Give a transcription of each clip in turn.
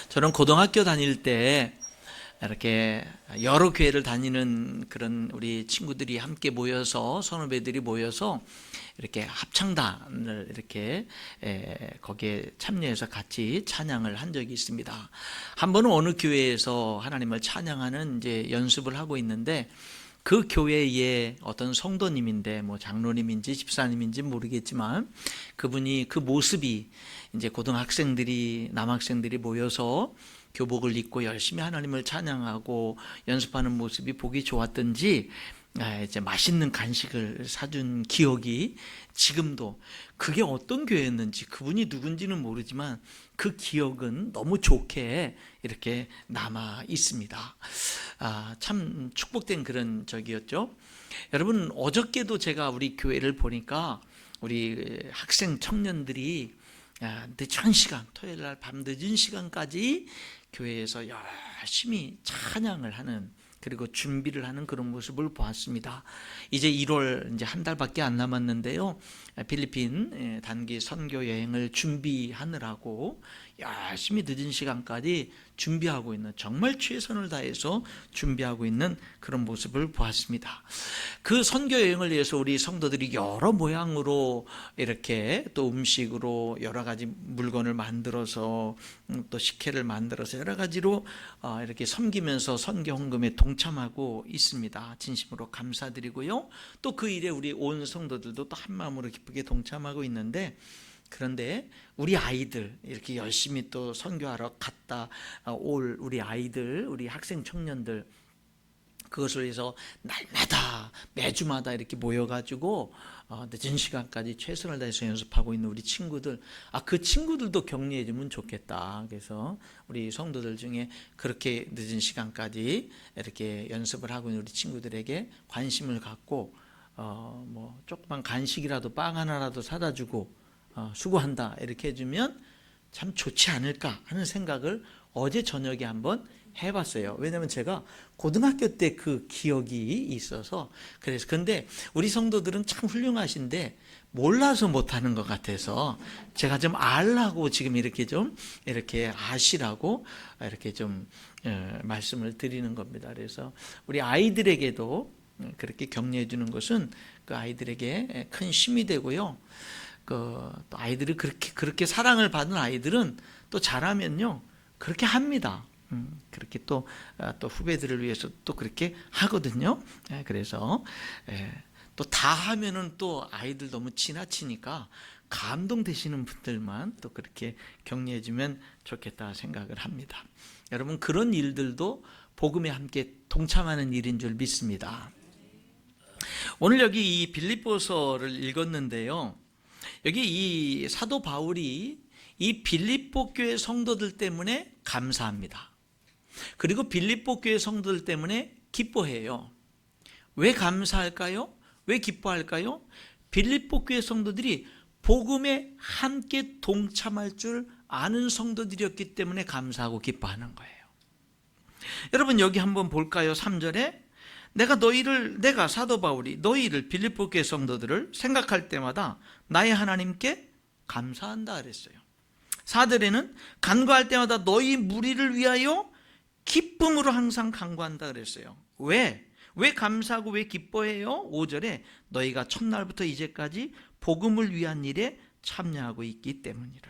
저는 고등학교 다닐 때 이렇게 여러 교회를 다니는 그런 우리 친구들이 함께 모여서 선후배들이 모여서 이렇게 합창단을 이렇게 거기에 참여해서 같이 찬양을 한 적이 있습니다. 한 번은 어느 교회에서 하나님을 찬양하는 이제 연습을 하고 있는데 그 교회의 어떤 성도님인데 뭐 장로님인지 집사님인지 모르겠지만 그분이 그 모습이 이제 고등학생들이 남학생들이 모여서 교복을 입고 열심히 하나님을 찬양하고 연습하는 모습이 보기 좋았던지 이제 맛있는 간식을 사준 기억이 지금도, 그게 어떤 교회였는지 그분이 누군지는 모르지만 그 기억은 너무 좋게 이렇게 남아 있습니다. 참 축복된 그런 적이었죠. 여러분, 어저께도 제가 우리 교회를 보니까 우리 학생 청년들이 늦은 시간, 토요일 날 밤 늦은 시간까지 교회에서 열심히 찬양을 하는, 그리고 준비를 하는 그런 모습을 보았습니다. 이제 1월 이제 한 달밖에 안 남았는데요. 필리핀 단기 선교 여행을 준비하느라고 열심히 늦은 시간까지 준비하고 있는, 정말 최선을 다해서 준비하고 있는 그런 모습을 보았습니다. 그 선교 여행을 위해서 우리 성도들이 여러 모양으로 이렇게 또 음식으로 여러 가지 물건을 만들어서 또 식혜를 만들어서 여러 가지로 이렇게 섬기면서 선교 헌금에 동참하고 있습니다. 진심으로 감사드리고요. 또 그 일에 우리 온 성도들도 또 한 마음으로 기쁘게 동참하고 있는데, 그런데 우리 아이들 이렇게 열심히 또 선교하러 갔다 올 우리 아이들, 우리 학생 청년들, 그것을 위해서 날마다 매주마다 이렇게 모여가지고 늦은 시간까지 최선을 다해서 연습하고 있는 우리 친구들, 그 친구들도 격려해 주면 좋겠다. 그래서 우리 성도들 중에 그렇게 늦은 시간까지 이렇게 연습을 하고 있는 우리 친구들에게 관심을 갖고 뭐 조그만 간식이라도 빵 하나라도 사다 주고 수고한다 이렇게 해주면 참 좋지 않을까 하는 생각을 어제 저녁에 한번 해봤어요. 왜냐하면 제가 고등학교 때 그 기억이 있어서. 그래서 근데 우리 성도들은 참 훌륭하신데 몰라서 못하는 것 같아서 제가 좀 알라고 지금 이렇게 좀 이렇게 아시라고 이렇게 좀 말씀을 드리는 겁니다. 그래서 우리 아이들에게도 그렇게 격려해 주는 것은 그 아이들에게 큰 힘이 되고요. 또 아이들이 그렇게 사랑을 받은 아이들은 또 자라면요 그렇게 합니다. 그렇게 또 후배들을 위해서 또 그렇게 하거든요. 그래서 또 다 하면은 또 아이들 너무 지나치니까 감동되시는 분들만 또 그렇게 격려해 주면 좋겠다 생각을 합니다. 여러분, 그런 일들도 복음에 함께 동참하는 일인 줄 믿습니다. 오늘 여기 이 빌립보서를 읽었는데요, 여기 이 사도 바울이 이 빌립보 교회 성도들 때문에 감사합니다. 그리고 빌립보 교회 성도들 때문에 기뻐해요. 왜 감사할까요? 왜 기뻐할까요? 빌립보 교회 성도들이 복음에 함께 동참할 줄 아는 성도들이었기 때문에 감사하고 기뻐하는 거예요. 여러분, 여기 한번 볼까요? 3절에 내가 사도 바울이 너희를, 빌립보 교회 성도들을 생각할 때마다 나의 하나님께 감사한다 그랬어요. 4절에는 간구할 때마다 너희 무리를 위하여 기쁨으로 항상 간구한다 그랬어요. 왜 감사하고 왜 기뻐해요? 5절에 너희가 첫날부터 이제까지 복음을 위한 일에 참여하고 있기 때문이라.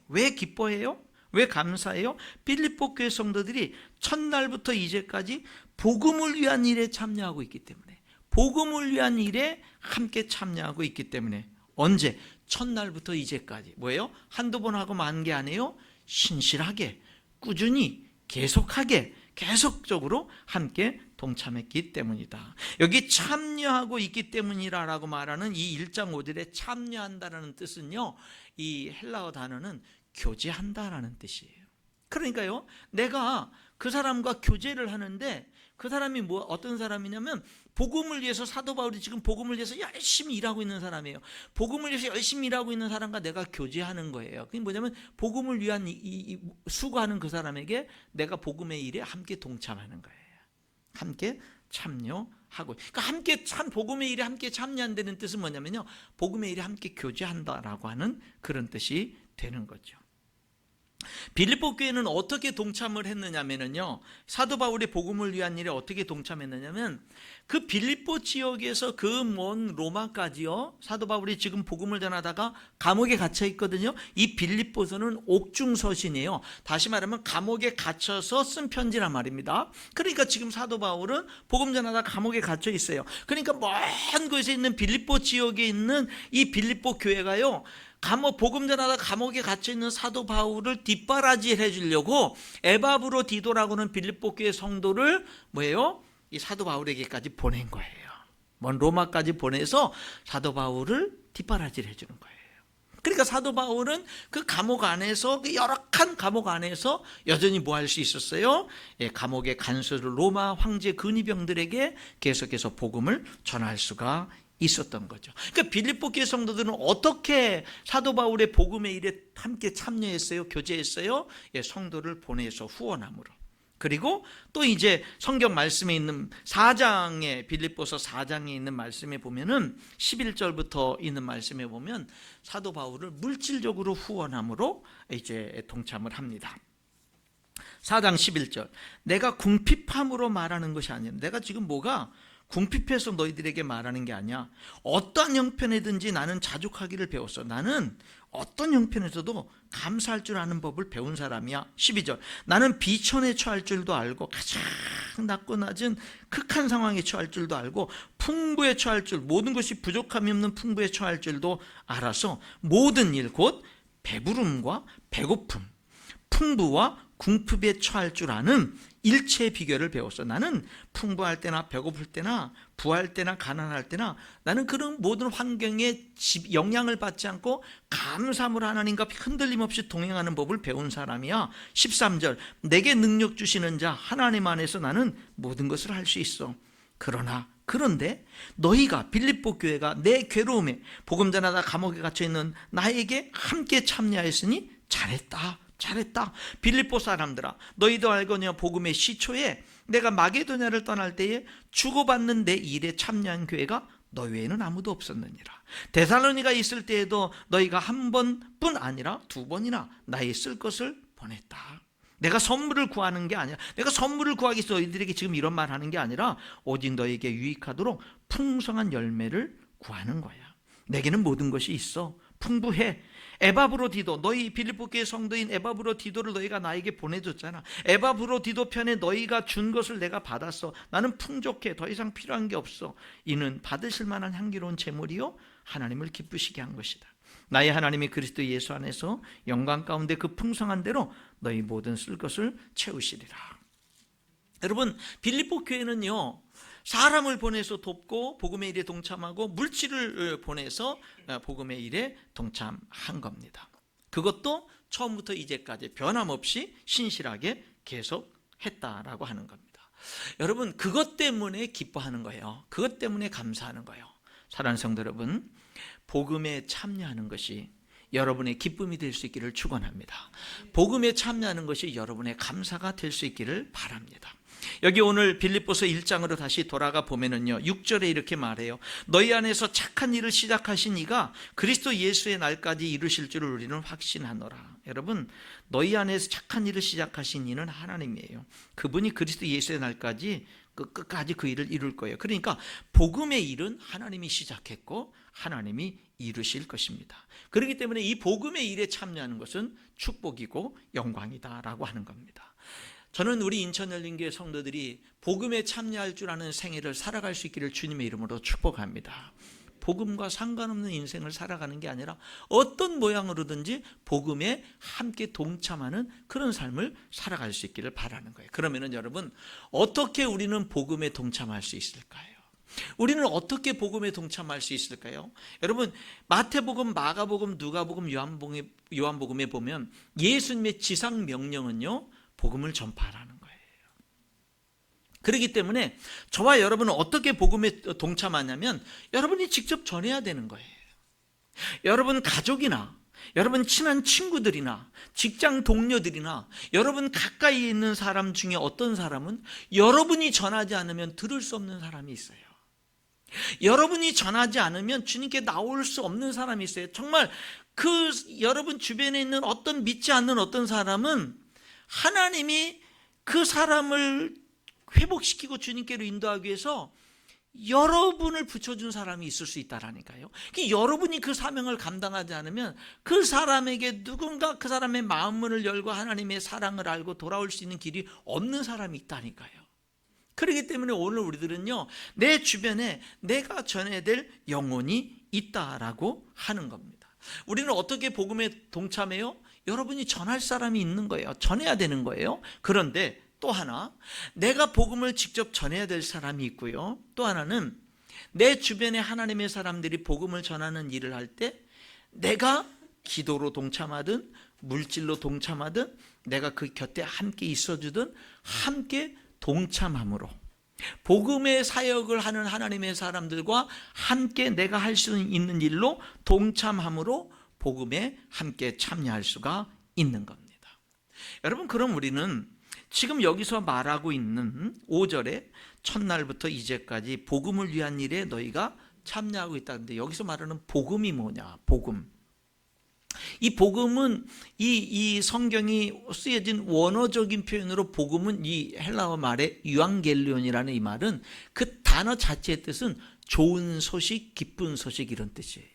왜 기뻐해요? 왜 감사해요? 빌립보 교회 성도들이 첫날부터 이제까지 복음을 위한 일에 참여하고 있기 때문에, 복음을 위한 일에 함께 참여하고 있기 때문에. 언제? 첫날부터 이제까지. 뭐예요? 한두 번 하고 만 게 아니에요. 신실하게, 꾸준히, 계속하게, 계속적으로 함께 동참했기 때문이다. 여기 참여하고 있기 때문이라고 말하는 이 1장 5절에 참여한다라는 뜻은요, 이 헬라어 단어는 교제한다라는 뜻이에요. 그러니까요, 내가 그 사람과 교제를 하는데 그 사람이 어떤 사람이냐면 복음을 위해서, 사도 바울이 지금 복음을 위해서 열심히 일하고 있는 사람이에요. 복음을 위해서 열심히 일하고 있는 사람과 내가 교제하는 거예요. 그게 뭐냐면 복음을 위한 수고하는 그 사람에게 내가 복음의 일에 함께 동참하는 거예요. 함께 참여하고. 그러니까 복음의 일에 함께 참여한다는 뜻은 뭐냐면요, 복음의 일에 함께 교제한다라고 하는 그런 뜻이 되는 거죠. 빌립보 교회는 어떻게 동참을 했느냐면요, 사도 바울의 복음을 위한 일에 어떻게 동참했느냐면, 그 빌립보 지역에서 그 먼 로마까지요, 사도 바울이 지금 복음을 전하다가 감옥에 갇혀 있거든요. 이 빌립보서는 옥중서신이에요. 다시 말하면 감옥에 갇혀서 쓴 편지란 말입니다. 그러니까 지금 사도 바울은 복음 전하다 감옥에 갇혀 있어요. 그러니까 먼 곳에 있는 빌립보 지역에 있는 이 빌립보 교회가요, 복음 전하다 감옥에 갇혀 있는 사도 바울을 뒷바라지해 주려고 에바브로디도라고는 빌립보 교회 성도를 뭐예요? 이 사도 바울에게까지 보낸 거예요. 먼 로마까지 보내서 사도 바울을 뒷바라지를 해 주는 거예요. 그러니까 사도 바울은 그 감옥 안에서, 그 열악한 감옥 안에서 여전히 뭐 할 수 있었어요? 감옥의 간수를 로마 황제 근위병들에게 계속해서 복음을 전할 수가 있었던 거죠. 그러니까 빌립보 교회 성도들은 어떻게 사도 바울의 복음의 일에 함께 참여했어요? 교제했어요? 성도를 보내서 후원함으로. 그리고 또 이제 성경 말씀에 있는 4장에, 빌립보서 4장에 있는 말씀에 보면은 11절부터 있는 말씀에 보면 사도 바울을 물질적으로 후원함으로 이제 동참을 합니다. 4장 11절. 내가 궁핍함으로 말하는 것이 아니라, 내가 지금 뭐가 궁핍해서 너희들에게 말하는 게 아니야. 어떤 형편이든지 나는 자족하기를 배웠어. 나는 어떤 형편에서도 감사할 줄 아는 법을 배운 사람이야. 12절. 나는 비천에 처할 줄도 알고, 가장 낮고 낮은 극한 상황에 처할 줄도 알고, 풍부에 처할 줄, 모든 것이 부족함이 없는 풍부에 처할 줄도 알아서 모든 일, 곧 배부름과 배고픔, 풍부와 궁핍에 처할 줄 아는 일체의 비결을 배웠어. 나는 풍부할 때나 배고플 때나 부할 때나 가난할 때나 나는 그런 모든 환경에 영향을 받지 않고 감사함으로 하나님과 흔들림 없이 동행하는 법을 배운 사람이야. 13절. 내게 능력 주시는 자 하나님 안에서 나는 모든 것을 할 수 있어. 그런데 너희가, 빌립보 교회가 내 괴로움에 복음 전하다 감옥에 갇혀 있는 나에게 함께 참여했으니 잘했다. 빌립보 사람들아, 너희도 알거니와 복음의 시초에 내가 마게도냐를 떠날 때에 주고받는 내 일에 참여한 교회가 너 외에는 아무도 없었느니라. 데살로니가 있을 때에도 너희가 한 번뿐 아니라 2번이나 나의 쓸 것을 보냈다. 내가 선물을 구하는 게 아니라, 내가 선물을 구하기 위해서 너희들에게 지금 이런 말 하는 게 아니라 오직 너희에게 유익하도록 풍성한 열매를 구하는 거야. 내게는 모든 것이 있어. 풍부해. 에바브로디도, 너희 빌립보 교회 성도인 에바브로디도를 너희가 나에게 보내줬잖아. 에바브로디도 편에 너희가 준 것을 내가 받았어. 나는 풍족해. 더 이상 필요한 게 없어. 이는 받으실 만한 향기로운 제물이요 하나님을 기쁘시게 한 것이다. 나의 하나님이 그리스도 예수 안에서 영광 가운데 그 풍성한 대로 너희 모든 쓸 것을 채우시리라. 여러분, 빌립보 교회는요, 사람을 보내서 돕고 복음의 일에 동참하고 물질을 보내서 복음의 일에 동참한 겁니다. 그것도 처음부터 이제까지 변함없이 신실하게 계속했다라고 하는 겁니다. 여러분, 그것 때문에 기뻐하는 거예요. 그것 때문에 감사하는 거예요. 사랑하는 성도 여러분, 복음에 참여하는 것이 여러분의 기쁨이 될 수 있기를 축원합니다. 복음에 참여하는 것이 여러분의 감사가 될 수 있기를 바랍니다. 여기 오늘 빌립보서 1장으로 다시 돌아가 보면은요, 6절에 이렇게 말해요. 너희 안에서 착한 일을 시작하신 이가 그리스도 예수의 날까지 이루실 줄을 우리는 확신하노라. 여러분, 너희 안에서 착한 일을 시작하신 이는 하나님이에요. 그분이 그리스도 예수의 날까지 끝까지 그 일을 이룰 거예요. 그러니까 복음의 일은 하나님이 시작했고 하나님이 이루실 것입니다. 그렇기 때문에 이 복음의 일에 참여하는 것은 축복이고 영광이다라고 하는 겁니다. 저는 우리 인천열린교회 성도들이 복음에 참여할 줄 아는 생애를 살아갈 수 있기를 주님의 이름으로 축복합니다. 복음과 상관없는 인생을 살아가는 게 아니라 어떤 모양으로든지 복음에 함께 동참하는 그런 삶을 살아갈 수 있기를 바라는 거예요. 그러면은 여러분, 어떻게 우리는 복음에 동참할 수 있을까요? 우리는 어떻게 복음에 동참할 수 있을까요? 여러분, 마태복음, 마가복음, 누가복음, 요한복음에 보면 예수님의 지상 명령은요, 복음을 전파하라는 거예요. 그렇기 때문에 저와 여러분은 어떻게 복음에 동참하냐면 여러분이 직접 전해야 되는 거예요. 여러분 가족이나 여러분 친한 친구들이나 직장 동료들이나 여러분 가까이 있는 사람 중에 어떤 사람은 여러분이 전하지 않으면 들을 수 없는 사람이 있어요. 여러분이 전하지 않으면 주님께 나올 수 없는 사람이 있어요. 정말 그 여러분 주변에 있는 어떤 믿지 않는 어떤 사람은 하나님이 그 사람을 회복시키고 주님께로 인도하기 위해서 여러분을 붙여준 사람이 있을 수 있다라니까요. 여러분이 그 사명을 감당하지 않으면 그 사람에게 누군가 그 사람의 마음문을 열고 하나님의 사랑을 알고 돌아올 수 있는 길이 없는 사람이 있다니까요. 그렇기 때문에 오늘 우리들은요, 내 주변에 내가 전해야 될 영혼이 있다라고 하는 겁니다. 우리는 어떻게 복음에 동참해요? 여러분이 전할 사람이 있는 거예요. 전해야 되는 거예요. 그런데 또 하나, 내가 복음을 직접 전해야 될 사람이 있고요. 또 하나는 내 주변에 하나님의 사람들이 복음을 전하는 일을 할 때 내가 기도로 동참하든 물질로 동참하든 내가 그 곁에 함께 있어주든 함께 동참함으로 복음의 사역을 하는 하나님의 사람들과 함께 내가 할 수 있는 일로 동참함으로 복음에 함께 참여할 수가 있는 겁니다. 여러분, 그럼 우리는 지금 여기서 말하고 있는 5절에 첫날부터 이제까지 복음을 위한 일에 너희가 참여하고 있다는데, 여기서 말하는 복음이 뭐냐? 복음. 이 복음은 이 성경이 쓰여진 원어적인 표현으로 복음은 이 헬라어 말의 유앙겔리온이라는 이 말은 그 단어 자체의 뜻은 좋은 소식, 기쁜 소식 이런 뜻이에요.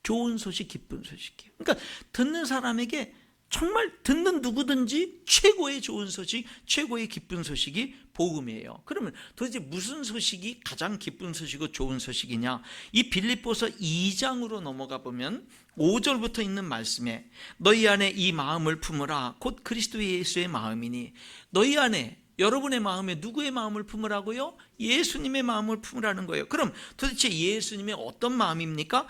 좋은 소식, 기쁜 소식이에요. 그러니까 듣는 사람에게 정말 듣는 누구든지 최고의 좋은 소식, 최고의 기쁜 소식이 복음이에요. 그러면 도대체 무슨 소식이 가장 기쁜 소식이고 좋은 소식이냐? 이 빌립보서 2장으로 넘어가 보면 5절부터 있는 말씀에 너희 안에 이 마음을 품으라 곧 그리스도 예수의 마음이니, 너희 안에 여러분의 마음에 누구의 마음을 품으라고요? 예수님의 마음을 품으라는 거예요. 그럼 도대체 예수님의 어떤 마음입니까?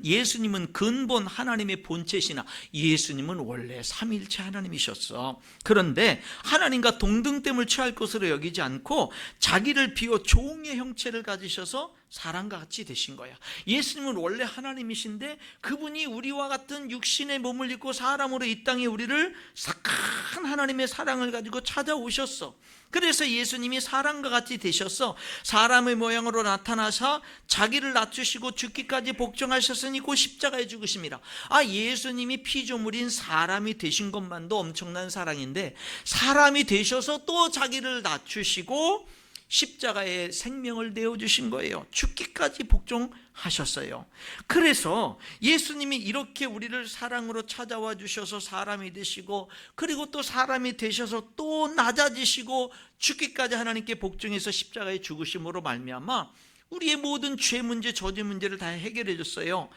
예수님은 근본 하나님의 본체시나 예수님은 원래 삼위일체 하나님이셨어. 그런데 하나님과 동등됨을 취할 것으로 여기지 않고 자기를 비워 종의 형체를 가지셔서 사람과 같이 되신 거야. 예수님은 원래 하나님이신데 그분이 우리와 같은 육신의 몸을 입고 사람으로 이 땅에 우리를 큰 하나님의 사랑을 가지고 찾아오셨어. 그래서 예수님이 사람과 같이 되셔서 사람의 모양으로 나타나사 자기를 낮추시고 죽기까지 복종하셨으니 곧 십자가에 죽으심이라. 예수님이 피조물인 사람이 되신 것만도 엄청난 사랑인데 사람이 되셔서 또 자기를 낮추시고 십자가에 생명을 내어주신 거예요. 죽기까지 복종하셨어요. 그래서 예수님이 이렇게 우리를 사랑으로 찾아와 주셔서 사람이 되시고, 그리고 또 사람이 되셔서 또 낮아지시고 죽기까지 하나님께 복종해서 십자가에 죽으심으로 말미암아 우리의 모든 죄 문제, 저주 문제를 다 해결해 줬어요.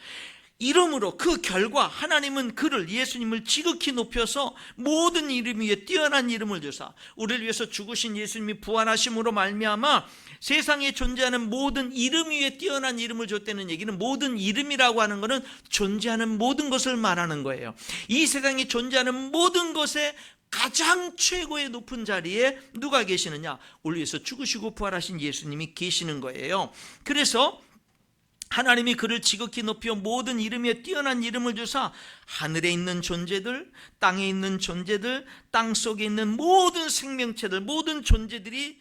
이러므로 그 결과 하나님은 그를, 예수님을 지극히 높여서 모든 이름 위에 뛰어난 이름을 주사 우리를 위해서 죽으신 예수님이 부활하심으로 말미암아 세상에 존재하는 모든 이름 위에 뛰어난 이름을 줬다는 얘기는, 모든 이름이라고 하는 것은 존재하는 모든 것을 말하는 거예요. 이 세상에 존재하는 모든 것에 가장 최고의 높은 자리에 누가 계시느냐? 우리 위해서 죽으시고 부활하신 예수님이 계시는 거예요. 그래서 하나님이 그를 지극히 높여 모든 이름 위에 뛰어난 이름을 주사 하늘에 있는 존재들, 땅에 있는 존재들, 땅 속에 있는 모든 생명체들, 모든 존재들의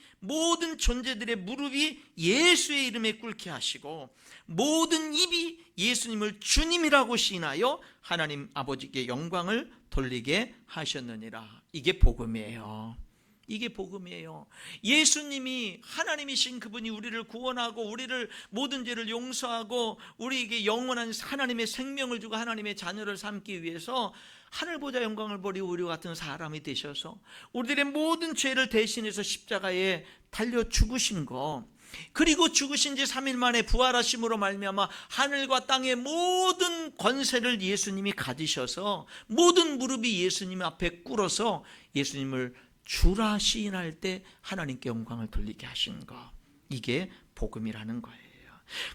무릎이 예수의 이름에 꿇게 하시고 모든 입이 예수님을 주님이라고 시인하여 하나님 아버지께 영광을 돌리게 하셨느니라. 이게 복음이에요. 이게 복음이에요. 예수님이 하나님이신 그분이 우리를 구원하고 우리를 모든 죄를 용서하고 우리에게 영원한 하나님의 생명을 주고 하나님의 자녀를 삼기 위해서 하늘보다 영광을 버리고 우리와 같은 사람이 되셔서 우리들의 모든 죄를 대신해서 십자가에 달려 죽으신 거, 그리고 죽으신 지 3일 만에 부활하심으로 말미암아 하늘과 땅의 모든 권세를 예수님이 가지셔서 모든 무릎이 예수님 앞에 꿇어서 예수님을 주라 시인할 때 하나님께 영광을 돌리게 하신 거, 이게 복음이라는 거예요.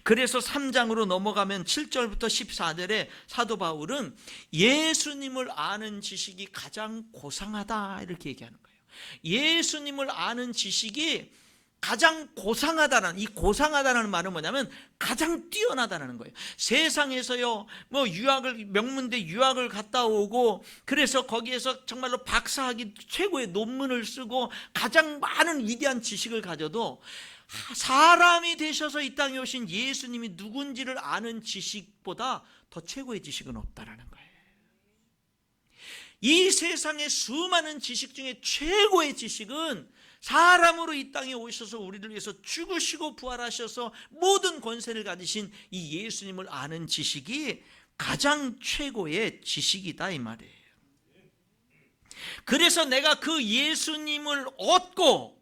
그래서 3장으로 넘어가면 7절부터 14절에 사도 바울은 예수님을 아는 지식이 가장 고상하다 이렇게 얘기하는 거예요. 예수님을 아는 지식이 가장 고상하다는, 이 고상하다는 말은 뭐냐면 가장 뛰어나다는 거예요. 세상에서요, 명문대 유학을 갔다 오고, 그래서 거기에서 정말로 박사학위 최고의 논문을 쓰고 가장 많은 위대한 지식을 가져도 사람이 되셔서 이 땅에 오신 예수님이 누군지를 아는 지식보다 더 최고의 지식은 없다라는 거예요. 이 세상의 수많은 지식 중에 최고의 지식은 사람으로 이 땅에 오셔서 우리를 위해서 죽으시고 부활하셔서 모든 권세를 가지신 이 예수님을 아는 지식이 가장 최고의 지식이다 이 말이에요. 그래서 내가 그 예수님을 얻고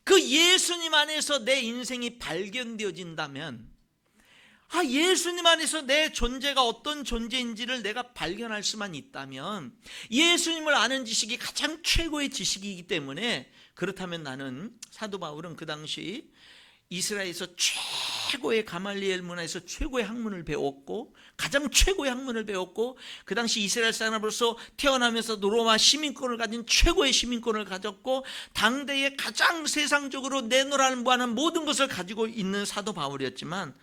그 예수님 안에서 내 인생이 발견되어진다면, 예수님 안에서 내 존재가 어떤 존재인지를 내가 발견할 수만 있다면, 예수님을 아는 지식이 가장 최고의 지식이기 때문에, 그렇다면 나는, 사도 바울은 그 당시 이스라엘에서 최고의 가말리엘 문화에서 최고의 학문을 배웠고, 가장 최고의 학문을 배웠고, 그 당시 이스라엘 사람으로서 태어나면서도 로마 시민권을 가진 최고의 시민권을 가졌고, 당대에 가장 세상적으로 내놓으라는 무한한 모든 것을 가지고 있는 사도 바울이었지만,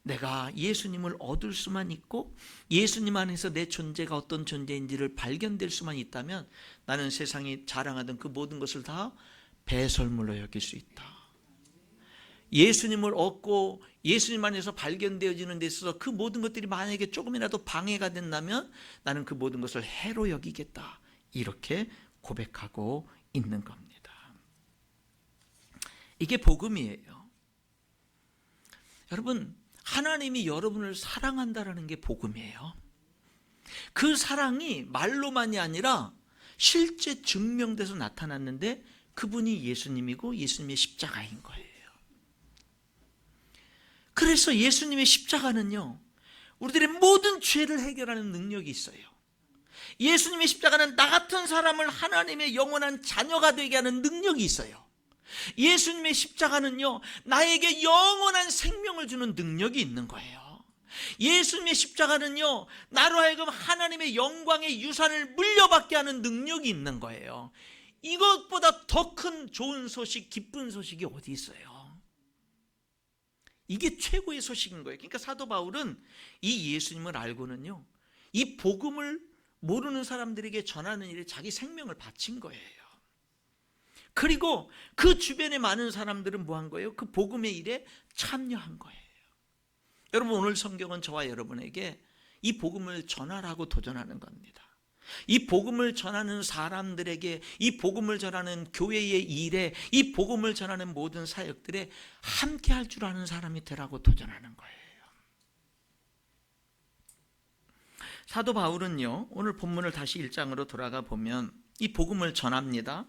내가 예수님을 얻을 수만 있고 예수님 안에서 내 존재가 어떤 존재인지를 발견될 수만 있다면, 나는 세상이 자랑하던 그 모든 것을 다 배설물로 여길 수 있다. 예수님을 얻고 예수님 안에서 발견되어지는 데 있어서 그 모든 것들이 만약에 조금이라도 방해가 된다면 나는 그 모든 것을 해로 여기겠다, 이렇게 고백하고 있는 겁니다. 이게 복음이에요. 여러분, 하나님이 여러분을 사랑한다라는 게 복음이에요. 그 사랑이 말로만이 아니라 실제 증명돼서 나타났는데, 그분이 예수님이고 예수님의 십자가인 거예요. 그래서 예수님의 십자가는요, 우리들의 모든 죄를 해결하는 능력이 있어요. 예수님의 십자가는 나 같은 사람을 하나님의 영원한 자녀가 되게 하는 능력이 있어요. 예수님의 십자가는요, 나에게 영원한 생명을 주는 능력이 있는 거예요. 예수님의 십자가는요, 나로 하여금 하나님의 영광의 유산을 물려받게 하는 능력이 있는 거예요. 이것보다 더 큰 좋은 소식, 기쁜 소식이 어디 있어요? 이게 최고의 소식인 거예요. 그러니까 사도 바울은 이 예수님을 알고는요, 이 복음을 모르는 사람들에게 전하는 일에 자기 생명을 바친 거예요. 그리고 그 주변에 많은 사람들은 뭐 한 거예요? 그 복음의 일에 참여한 거예요. 여러분, 오늘 성경은 저와 여러분에게 이 복음을 전하라고 도전하는 겁니다. 이 복음을 전하는 사람들에게, 이 복음을 전하는 교회의 일에, 이 복음을 전하는 모든 사역들에 함께 할 줄 아는 사람이 되라고 도전하는 거예요. 사도 바울은요, 오늘 본문을 다시 1장으로 돌아가 보면 이 복음을 전합니다.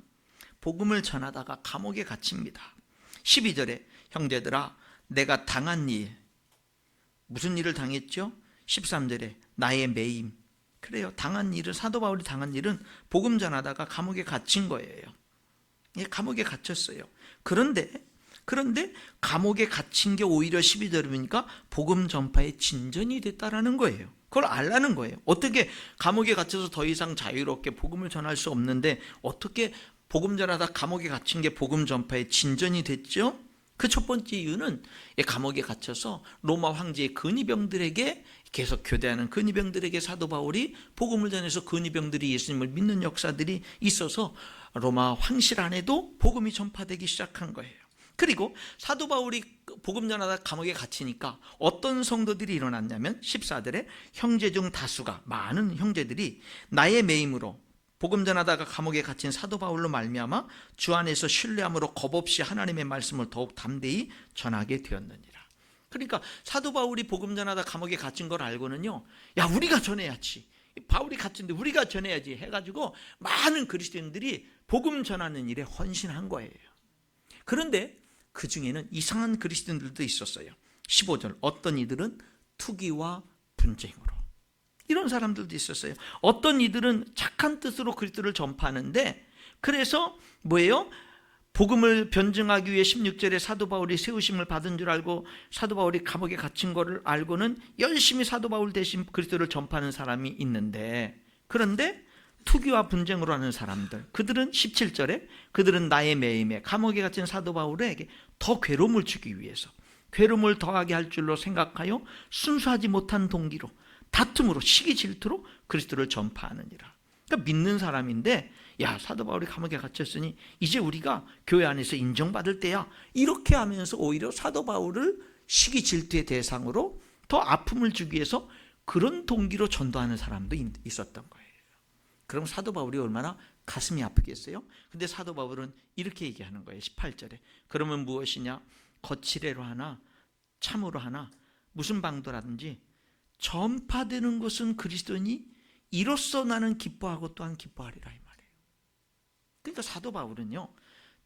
복음을 전하다가 감옥에 갇힙니다. 12절에 형제들아, 내가 당한 일, 무슨 일을 당했죠? 13절에 나의 매임. 그래요, 당한 일은, 사도 바울이 당한 일은 복음 전하다가 감옥에 갇힌 거예요. 예, 감옥에 갇혔어요. 그런데 감옥에 갇힌 게 오히려 12절에 보니까 복음 전파의 진전이 됐다라는 거예요. 그걸 알라는 거예요. 어떻게 감옥에 갇혀서 더 이상 자유롭게 복음을 전할 수 없는데 어떻게 복음 전하다 감옥에 갇힌 게 복음 전파의 진전이 됐죠? 그 첫 번째 이유는 감옥에 갇혀서 로마 황제의 근위병들에게 계속 교대하는 근위병들에게 사도 바울이 복음을 전해서 근위병들이 예수님을 믿는 역사들이 있어서 로마 황실 안에도 복음이 전파되기 시작한 거예요. 그리고 사도 바울이 복음 전하다 감옥에 갇히니까 어떤 성도들이 일어났냐면 14절에 형제 중 다수가, 많은 형제들이 나의 매임으로, 복음 전하다가 감옥에 갇힌 사도 바울로 말미암아 주 안에서 신뢰함으로 겁없이 하나님의 말씀을 더욱 담대히 전하게 되었느니라. 그러니까 사도 바울이 복음 전하다 감옥에 갇힌 걸 알고는요, 야, 우리가 전해야지, 바울이 갇힌데 우리가 전해야지 해가지고 많은 그리스도인들이 복음 전하는 일에 헌신한 거예요. 그런데 그 중에는 이상한 그리스도인들도 있었어요. 15절, 어떤 이들은 투기와 분쟁으로, 이런 사람들도 있었어요. 어떤 이들은 착한 뜻으로 그리스도를 전파하는데, 그래서 뭐예요? 복음을 변증하기 위해 16절에 사도 바울이 세우심을 받은 줄 알고 사도 바울이 감옥에 갇힌 거를 알고는 열심히 사도 바울 대신 그리스도를 전파하는 사람이 있는데, 그런데 투기와 분쟁으로 하는 사람들, 그들은 17절에 그들은 나의 매임에, 감옥에 갇힌 사도 바울에게 더 괴로움을 주기 위해서, 괴로움을 더하게 할 줄로 생각하여 순수하지 못한 동기로, 다툼으로, 시기 질투로 그리스도를 전파하느니라. 그러니까 믿는 사람인데 야, 사도 바울이 감옥에 갇혔으니 이제 우리가 교회 안에서 인정받을 때야. 이렇게 하면서 오히려 사도 바울을 시기 질투의 대상으로 더 아픔을 주기 위해서 그런 동기로 전도하는 사람도 있었던 거예요. 그럼 사도 바울이 얼마나 가슴이 아프겠어요? 근데 사도 바울은 이렇게 얘기하는 거예요. 18절에. 그러면 무엇이냐? 거칠애로 하나 참으로 하나 무슨 방도라든지 전파되는 것은 그리스도니 이로써 나는 기뻐하고 또한 기뻐하리라, 이 말이에요. 그러니까 사도 바울은요,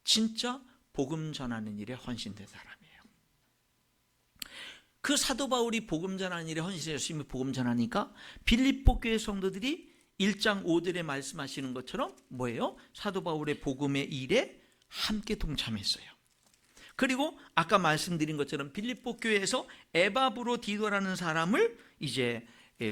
진짜 복음 전하는 일에 헌신된 사람이에요. 그 사도 바울이 복음 전하는 일에 헌신해서 열심히 복음 전하니까 빌립보 교회 성도들이 1장 5절에 말씀하시는 것처럼 뭐예요? 사도 바울의 복음의 일에 함께 동참했어요. 그리고 아까 말씀드린 것처럼 빌립보 교회에서 에바브로디도라는 사람을 이제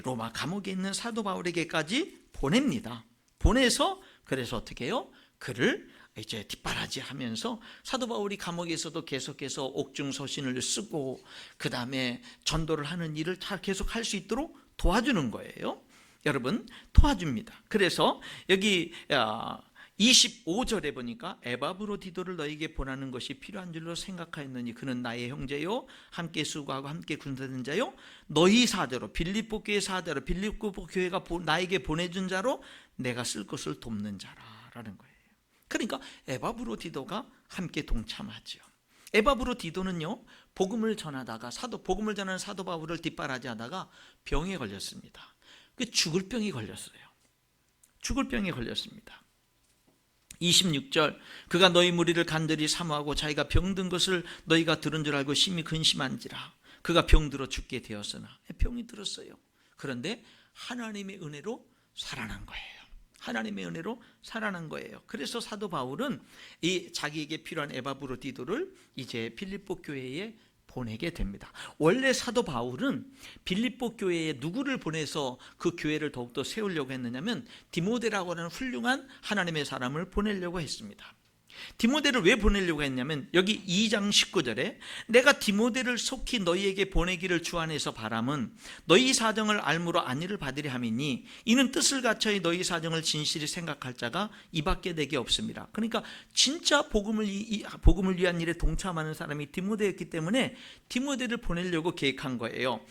로마 감옥에 있는 사도 바울에게까지 보냅니다. 보내서 그래서 어떻게 해요? 그를 이제 뒷바라지하면서 사도 바울이 감옥에서도 계속해서 옥중서신을 쓰고 그 다음에 전도를 하는 일을 잘 계속 할 수 있도록 도와주는 거예요. 여러분, 도와줍니다. 그래서 여기 25절에 보니까 에바브로디도를 너에게 보내는 것이 필요한 줄로 생각하였느니 그는 나의 형제요 함께 수고하고 함께 군사된 자요 너희 사자로 빌립보 교회 사자로 빌립보 교회가 나에게 보내준 자로 내가 쓸 것을 돕는 자라라는 거예요. 그러니까 에바브로디도가 함께 동참하죠. 에바브로디도는요, 복음을 전하다가 복음을 전하는 사도 바울을 뒷바라지하다가 병에 걸렸습니다. 죽을 병이 걸렸어요. 죽을 병이 걸렸습니다. 26절, 그가 너희 무리를 간절히 사모하고 자기가 병든 것을 너희가 들은 줄 알고 심히 근심한지라. 그가 병들어 죽게 되었으나, 병이 들었어요. 그런데 하나님의 은혜로 살아난 거예요. 하나님의 은혜로 살아난 거예요. 그래서 사도 바울은 이 자기에게 필요한 에바브로디도를 이제 빌립보 교회에 보내게 됩니다. 원래 사도 바울은 빌립보 교회에 누구를 보내서 그 교회를 더욱더 세우려고 했느냐면 디모데라고 하는 훌륭한 하나님의 사람을 보내려고 했습니다. 디모데를 왜 보내려고 했냐면 여기 2장 19절에 내가 디모데를 속히 너희에게 보내기를 주 안에서 바람은 너희 사정을 알므로 안위를 받으려 함이니 이는 뜻을 갖춰이 너희 사정을 진실히 생각할 자가 이밖에 내게 없습니다. 그러니까 진짜 복음을 위한 일에 동참하는 사람이 디모데였기 때문에 디모데를 보내려고 계획한 거예요.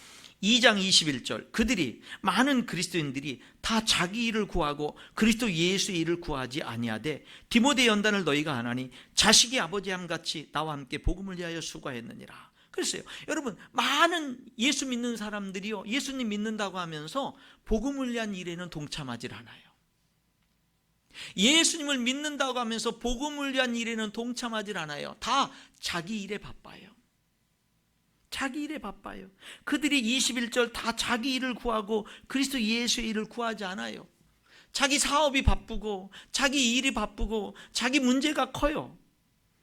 2장 21절, 그들이 많은 그리스도인들이 다 자기 일을 구하고 그리스도 예수의 일을 구하지 아니하되 디모데 연단을 너희가 하나니 자식이 아버지함 같이 나와 함께 복음을 위하여 수고했느니라. 그랬어요. 여러분, 많은 예수 믿는 사람들이요, 예수님 믿는다고 하면서 복음을 위한 일에는 동참하지 않아요. 예수님을 믿는다고 하면서 복음을 위한 일에는 동참하지 않아요. 다 자기 일에 바빠요. 자기 일에 바빠요. 그들이 21절 다 자기 일을 구하고 그리스도 예수의 일을 구하지 않아요. 자기 사업이 바쁘고 자기 일이 바쁘고 자기 문제가 커요.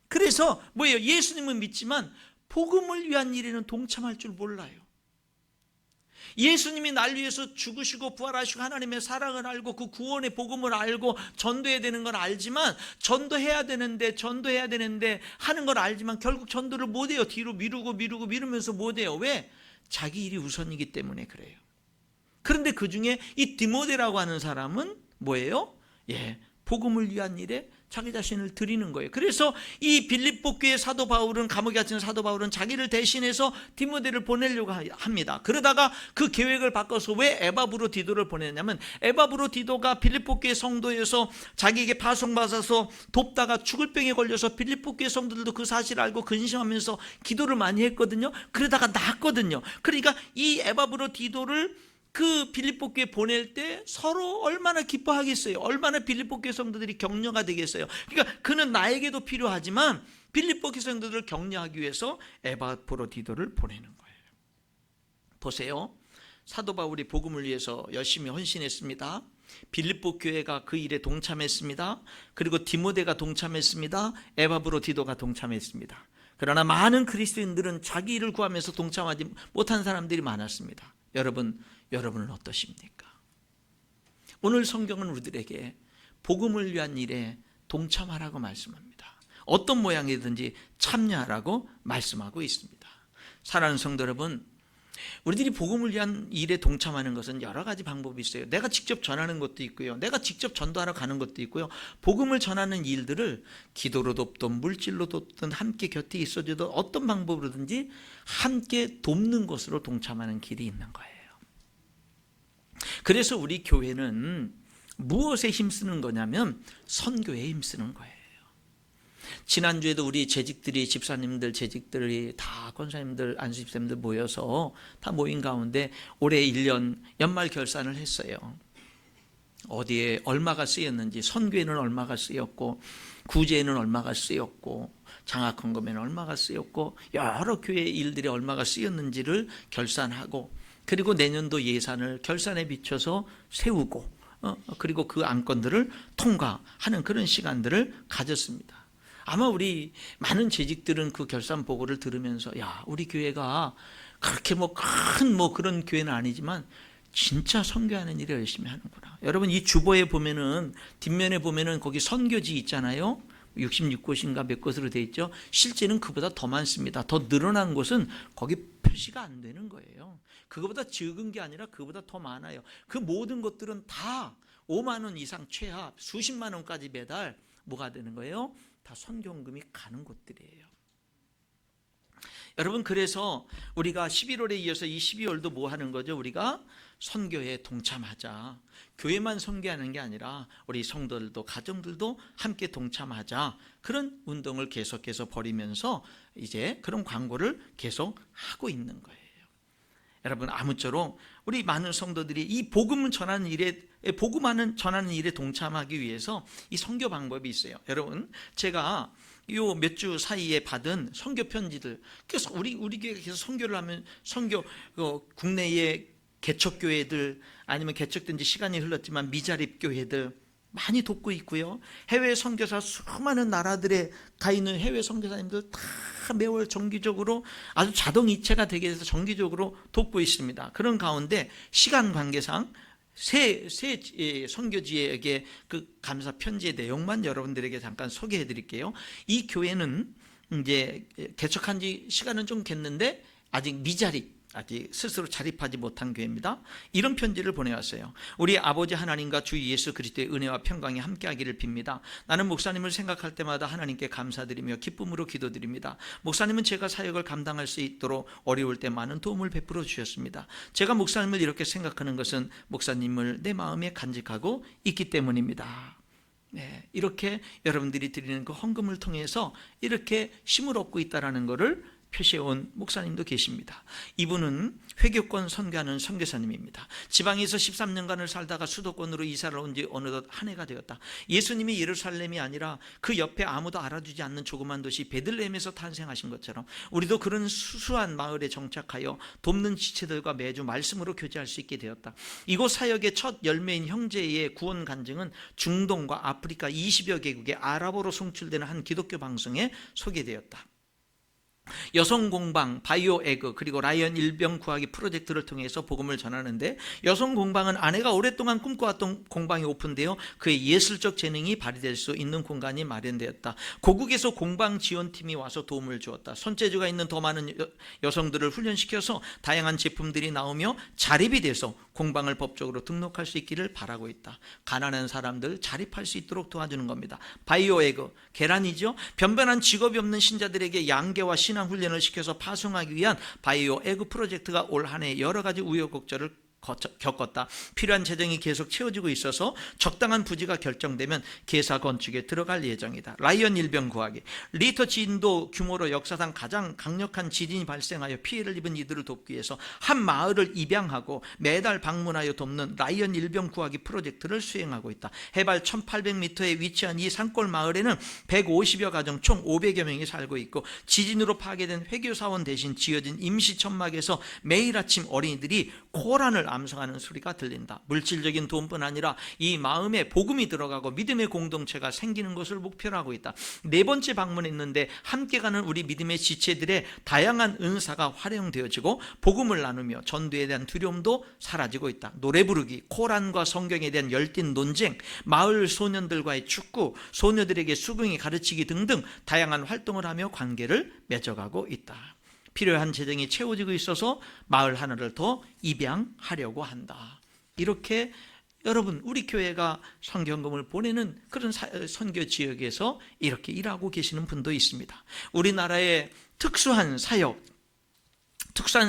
그래서 뭐예요? 예수님은 믿지만 복음을 위한 일에는 동참할 줄 몰라요. 예수님이 날 위해서 죽으시고 부활하시고 하나님의 사랑을 알고 그 구원의 복음을 알고 전도해야 되는 걸 알지만 전도해야 되는데 하는 걸 알지만 결국 전도를 못해요. 뒤로 미루면서 못해요. 왜? 자기 일이 우선이기 때문에 그래요. 그런데 그 중에 이 디모데라고 하는 사람은 뭐예요? 복음을 위한 일에 자기 자신을 드리는 거예요. 그래서 이 빌립보 교회 사도 바울은, 감옥에 갇힌 사도 바울은 자기를 대신해서 디모데를 보내려고 합니다. 그러다가 그 계획을 바꿔서 왜 에바브로디도를 보냈냐면 에바브로디도가 빌립보 교회 성도에서 자기에게 파송받아서 돕다가 죽을 병에 걸려서 빌립보 교회 성도들도 그 사실을 알고 근심하면서 기도를 많이 했거든요. 그러다가 낫거든요. 그러니까 이 에바브로디도를 그 빌립보 교회 보낼 때 서로 얼마나 기뻐하겠어요. 얼마나 빌립보 교회 성도들이 격려가 되겠어요. 그러니까 그는 나에게도 필요하지만 빌립보 교회 성도들을 격려하기 위해서 에바브로디도를 보내는 거예요. 보세요. 사도 바울이 복음을 위해서 열심히 헌신했습니다. 빌립보 교회가 그 일에 동참했습니다. 그리고 디모데가 동참했습니다. 에바브로디도가 동참했습니다. 그러나 많은 그리스도인들은 자기 일을 구하면서 동참하지 못한 사람들이 많았습니다. 여러분은 어떠십니까? 오늘 성경은 우리들에게 복음을 위한 일에 동참하라고 말씀합니다. 어떤 모양이든지 참여하라고 말씀하고 있습니다. 사랑하는 성도 여러분, 우리들이 복음을 위한 일에 동참하는 것은 여러 가지 방법이 있어요. 내가 직접 전하는 것도 있고요, 내가 직접 전도하러 가는 것도 있고요. 복음을 전하는 일들을 기도로 돕든 물질로 돕든 함께 곁에 있어줘도 어떤 방법으로든지 함께 돕는 것으로 동참하는 길이 있는 거예요. 그래서 우리 교회는 무엇에 힘쓰는 거냐면 선교에 힘쓰는 거예요. 지난주에도 우리 재직들이, 집사님들, 재직들이 다 권사님들, 안수집사님들 모여서 다 모인 가운데 올해 1년 연말 결산을 했어요. 어디에 얼마가 쓰였는지, 선교에는 얼마가 쓰였고, 구제에는 얼마가 쓰였고, 장학헌금에는 얼마가 쓰였고, 여러 교회 일들이 얼마가 쓰였는지를 결산하고, 그리고 내년도 예산을 결산에 비춰서 세우고, 그리고 그 안건들을 통과하는 그런 시간들을 가졌습니다. 아마 우리 많은 재직들은 그 결산 보고를 들으면서, 야, 우리 교회가 그렇게 큰 그런 교회는 아니지만 진짜 선교하는 일을 열심히 하는구나. 여러분, 이 주보에 보면은, 뒷면에 보면은 거기 선교지 있잖아요. 66곳인가 몇 곳으로 되어 있죠. 실제는 그보다 더 많습니다. 더 늘어난 곳은 거기 표시가 안 되는 거예요. 그거보다 적은 게 아니라 그보다 더 많아요. 그 모든 것들은 다 5만 원 이상 최하, 수십만 원까지 매달 뭐가 되는 거예요? 다 선교헌금이 가는 곳들이에요. 여러분, 그래서 우리가 11월에 이어서 이 12월도 뭐 하는 거죠? 우리가 선교에 동참하자. 교회만 선교하는 게 아니라 우리 성도들도, 가정들도 함께 동참하자. 그런 운동을 계속해서 벌이면서 이제 그런 광고를 계속 하고 있는 거예요. 여러분, 아무쪼록 우리 많은 성도들이 이 복음을 전하는 일에, 전하는 일에 동참하기 위해서 이 선교 방법이 있어요. 여러분, 제가 요 몇 주 사이에 받은 선교 편지들, 그래서 우리 교회가 계속 선교를 하면 선교, 국내의 개척교회들, 아니면 개척된 지 시간이 흘렀지만 미자립 교회들 많이 돕고 있고요. 해외 선교사, 수많은 나라들에 가 있는 해외 선교사님들 다 매월 정기적으로 아주 자동이체가 되게 해서 정기적으로 돕고 있습니다. 그런 가운데 시간 관계상 새 선교지에게 그 감사 편지의 내용만 여러분들에게 잠깐 소개해 드릴게요. 이 교회는 이제 개척한 지 시간은 좀 됐는데 아직 미자립, 아직 스스로 자립하지 못한 교회입니다. 이런 편지를 보내왔어요. 우리 아버지 하나님과 주 예수 그리스도의 은혜와 평강이 함께하기를 빕니다. 나는 목사님을 생각할 때마다 하나님께 감사드리며 기쁨으로 기도드립니다. 목사님은 제가 사역을 감당할 수 있도록 어려울 때 많은 도움을 베풀어 주셨습니다. 제가 목사님을 이렇게 생각하는 것은 목사님을 내 마음에 간직하고 있기 때문입니다. 네, 이렇게 여러분들이 드리는 그 헌금을 통해서 이렇게 힘을 얻고 있다는 것을 표시해온 목사님도 계십니다. 이분은 회교권 선교하는 선교사님입니다. 지방에서 13년간을 살다가 수도권으로 이사를 온 지 어느덧 한 해가 되었다. 예수님이 예루살렘이 아니라 그 옆에 아무도 알아주지 않는 조그만 도시 베들레헴에서 탄생하신 것처럼 우리도 그런 수수한 마을에 정착하여 돕는 지체들과 매주 말씀으로 교제할 수 있게 되었다. 이곳 사역의 첫 열매인 형제의 구원 간증은 중동과 아프리카 20여 개국의 아랍어로 송출되는 한 기독교 방송에 소개되었다. 여성공방, 바이오에그, 그리고 라이언 일병 구하기 프로젝트를 통해서 복음을 전하는데, 여성공방은 아내가 오랫동안 꿈꿔왔던 공방이 오픈되어 그의 예술적 재능이 발휘될 수 있는 공간이 마련되었다. 고국에서 공방 지원팀이 와서 도움을 주었다. 손재주가 있는 더 많은 여성들을 훈련시켜서 다양한 제품들이 나오며 자립이 돼서 공방을 법적으로 등록할 수 있기를 바라고 있다. 가난한 사람들 자립할 수 있도록 도와주는 겁니다. 바이오에그, 계란이죠. 변변한 직업이 없는 신자들에게 양계와 신앙 훈련을 시켜서 파송하기 위한 바이오 에그 프로젝트가 올 한 해 여러 가지 우여곡절을 겪었다. 필요한 재정이 계속 채워지고 있어서 적당한 부지가 결정되면 개사 건축에 들어갈 예정이다. 라이언 일병 구하기. 리터 진도 규모로 역사상 가장 강력한 지진이 발생하여 피해를 입은 이들을 돕기 위해서 한 마을을 입양하고 매달 방문하여 돕는 라이언 일병 구하기 프로젝트를 수행하고 있다. 해발 1800m에 위치한 이 산골 마을에는 150여 가정 총 500여 명이 살고 있고, 지진으로 파괴된 회교사원 대신 지어진 임시 천막에서 매일 아침 어린이들이 코란을 암송하는 소리가 들린다. 물질적인 돈뿐 아니라 이 마음에 복음이 들어가고 믿음의 공동체가 생기는 것을 목표로 하고 있다. 네 번째 방문했는데 함께 가는 우리 믿음의 지체들의 다양한 은사가 활용되어지고 복음을 나누며 전도에 대한 두려움도 사라지고 있다. 노래 부르기, 코란과 성경에 대한 열띤 논쟁, 마을 소년들과의 축구, 소녀들에게 수긍이 가르치기 등등 다양한 활동을 하며 관계를 맺어가고 있다. 필요한 재정이 채워지고 있어서 마을 하나를 더 입양하려고 한다. 이렇게 여러분, 우리 교회가 선교헌금을 보내는 그런 선교 지역에서 이렇게 일하고 계시는 분도 있습니다. 우리나라의 특수한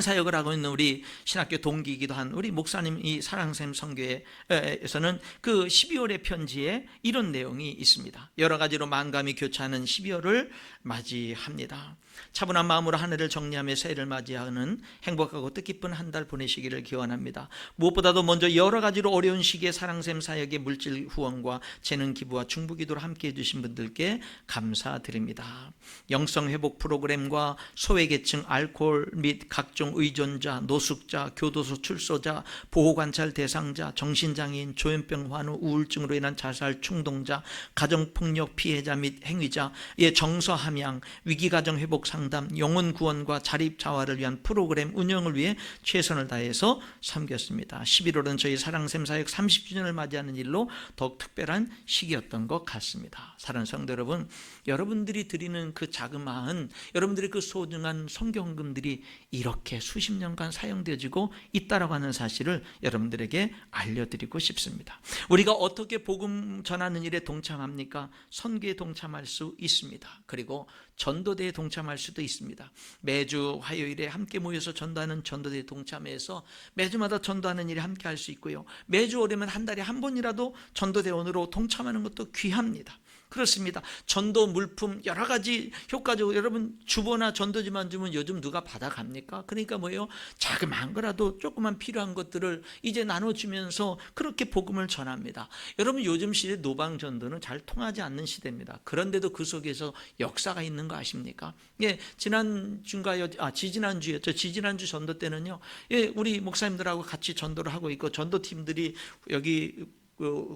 사역을 하고 있는 우리 신학교 동기이기도 한 우리 목사님, 이 사랑샘 선교회에서는 그 12월의 편지에 이런 내용이 있습니다. 여러 가지로 만감이 교차하는 12월을 맞이합니다. 차분한 마음으로 한 해를 정리하며 새해를 맞이하는 행복하고 뜻깊은 한 달 보내시기를 기원합니다. 무엇보다도 먼저 여러 가지로 어려운 시기에 사랑샘 사역의 물질 후원과 재능 기부와 중보기도를 함께해 주신 분들께 감사드립니다. 영성회복 프로그램과 소외계층, 알코올 및 각종 의존자, 노숙자, 교도소 출소자, 보호관찰 대상자, 정신장애인, 조현병 환우, 우울증으로 인한 자살 충동자, 가정폭력 피해자 및 행위자의 정서 함양, 위기가정 회복 상담, 영혼 구원과 자립자활을 위한 프로그램 운영을 위해 최선을 다해서 섬겼습니다. 11월은 저희 사랑샘 사역 30주년을 맞이하는 일로 더욱 특별한 시기였던 것 같습니다. 사랑하는 성도 여러분, 여러분들이 드리는 그 자그마한, 여러분들의 그 소중한 선교헌금들이 이렇게 수십 년간 사용되어지고 있다라고 하는 사실을 여러분들에게 알려드리고 싶습니다. 우리가 어떻게 복음 전하는 일에 동참합니까? 선교에 동참할 수 있습니다. 그리고 전도대에 동참할 수도 있습니다. 매주 화요일에 함께 모여서 전도하는 전도대에 동참해서 매주마다 전도하는 일에 함께 할 수 있고요. 매주 오려면 한 달에 한 번이라도 전도대원으로 동참하는 것도 귀합니다. 그렇습니다. 전도 물품 여러 가지 효과적으로, 여러분 주보나 전도지만 주면 요즘 누가 받아갑니까? 그러니까 뭐예요? 자그마한 거라도 조그만 필요한 것들을 이제 나눠주면서 그렇게 복음을 전합니다. 여러분, 요즘 시대 노방전도는 잘 통하지 않는 시대입니다. 그런데도 그 속에서 역사가 있는 거 아십니까? 예, 지지난주 전도 때는요, 예, 우리 목사님들하고 같이 전도를 하고 있고, 전도팀들이 여기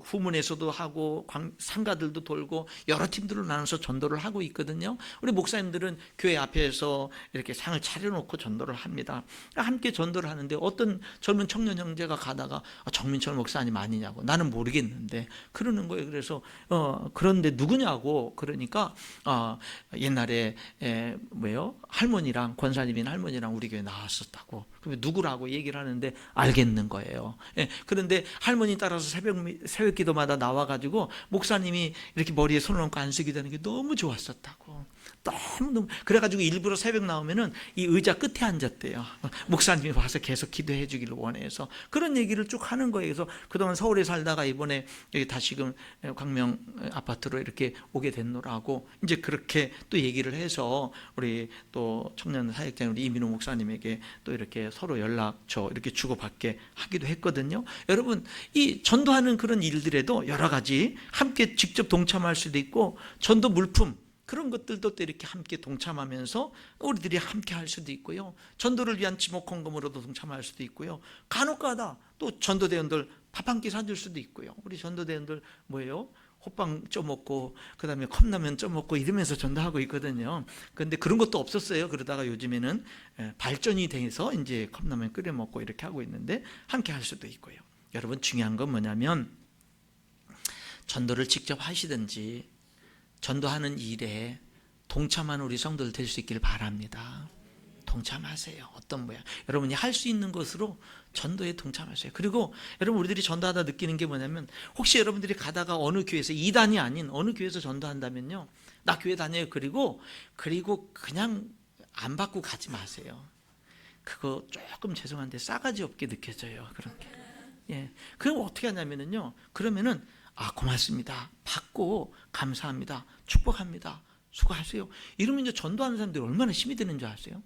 후문에서도 하고 상가들도 돌고 여러 팀들로 나눠서 전도를 하고 있거든요. 우리 목사님들은 교회 앞에서 이렇게 상을 차려놓고 전도를 합니다. 함께 전도를 하는데 어떤 젊은 청년 형제가 가다가 정민철 목사님 아니냐고, 나는 모르겠는데 그러는 거예요. 그래서 그런데 누구냐고, 그러니까 옛날에 할머니랑, 권사님인 할머니랑 우리 교회 나왔었다고. 그러면 누구라고 얘기를 하는데 알겠는 거예요. 예, 그런데 할머니 따라서 새벽 기도마다 나와가지고 목사님이 이렇게 머리에 손을 얹고 안수기도하는 게 너무 좋았었다고. 너무 그래가지고 일부러 새벽 나오면은 이 의자 끝에 앉았대요. 목사님이 와서 계속 기도해 주기를 원해서. 그런 얘기를 쭉 하는 거예요. 그래서 그동안 서울에 살다가 이번에 여기 다시금 광명 아파트로 이렇게 오게 됐노라고 이제 그렇게 또 얘기를 해서 우리 또 청년 사역자인 우리 이민호 목사님에게 또 이렇게 서로 연락처 이렇게 주고받게 하기도 했거든요. 여러분, 이 전도하는 그런 일들에도 여러 가지 함께 직접 동참할 수도 있고, 전도 물품 그런 것들도 또 이렇게 함께 동참하면서 우리들이 함께 할 수도 있고요. 전도를 위한 지목헌금으로도 동참할 수도 있고요. 간혹가다 또 전도대원들 밥 한 끼 사줄 수도 있고요. 우리 전도대원들 호빵 쪄먹고 그다음에 컵라면 쪄먹고 이러면서 전도하고 있거든요. 그런데 그런 것도 없었어요. 그러다가 요즘에는 발전이 돼서 이제 컵라면 끓여 먹고 이렇게 하고 있는데 함께 할 수도 있고요. 여러분, 중요한 건 뭐냐면 전도를 직접 하시든지 전도하는 일에 동참하는 우리 성도들 될 수 있기를 바랍니다. 동참하세요. 어떤 모양, 여러분이 할 수 있는 것으로 전도에 동참하세요. 그리고 여러분, 우리들이 전도하다 느끼는 게 뭐냐면, 혹시 여러분들이 가다가 어느 교회에서, 이단이 아닌 어느 교회에서 전도한다면요, 나 교회 다녀요. 그리고 그냥 안 받고 가지 마세요. 그거 조금 죄송한데 싸가지 없게 느껴져요. 그런 게. 예. 그럼 어떻게 하냐면요, 그러면은 고맙습니다, 받고 감사합니다, 축복합니다, 수고하세요, 이러면 이제 전도하는 사람들이 얼마나 힘이 드는 줄 아세요?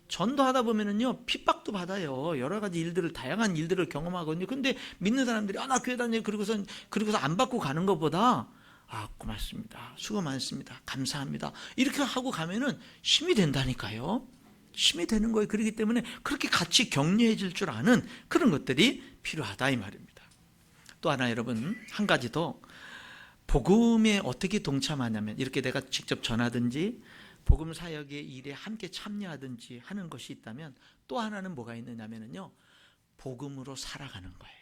전도하다 보면은요, 핍박도 받아요. 여러 가지 일들을, 다양한 일들을 경험하거든요. 근데 믿는 사람들이 나 교회 다녀요, 그리고서 안 받고 가는 것보다 고맙습니다, 수고 많습니다, 감사합니다, 이렇게 하고 가면은 힘이 된다니까요. 힘이 되는 거예요. 그렇기 때문에 그렇게 같이 격려해 줄 아는 그런 것들이 필요하다, 이 말입니다. 또 하나, 여러분, 한 가지 더, 복음에 어떻게 동참하냐면, 이렇게 내가 직접 전하든지 복음 사역의 일에 함께 참여하든지 하는 것이 있다면, 또 하나는 뭐가 있느냐면요, 복음으로 살아가는 거예요.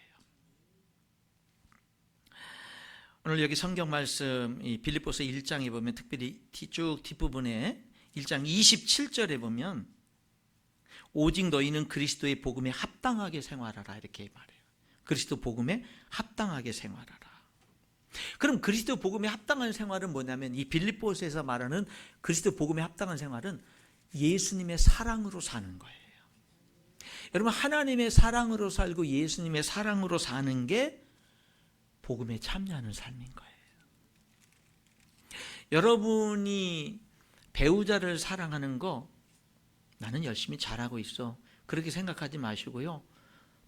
오늘 여기 성경 말씀, 이 빌립보서 1장에 보면, 특별히 쭉 뒷부분에 1장 27절에 보면 오직 너희는 그리스도의 복음에 합당하게 생활하라 이렇게 말해요. 그리스도 복음에 합당하게 생활하라. 그럼 그리스도 복음에 합당한 생활은 뭐냐면 이 빌립보서에서 말하는 그리스도 복음에 합당한 생활은 예수님의 사랑으로 사는 거예요. 여러분, 하나님의 사랑으로 살고 예수님의 사랑으로 사는 게 복음에 참여하는 삶인 거예요. 여러분이 배우자를 사랑하는 거 나는 열심히 잘하고 있어 그렇게 생각하지 마시고요,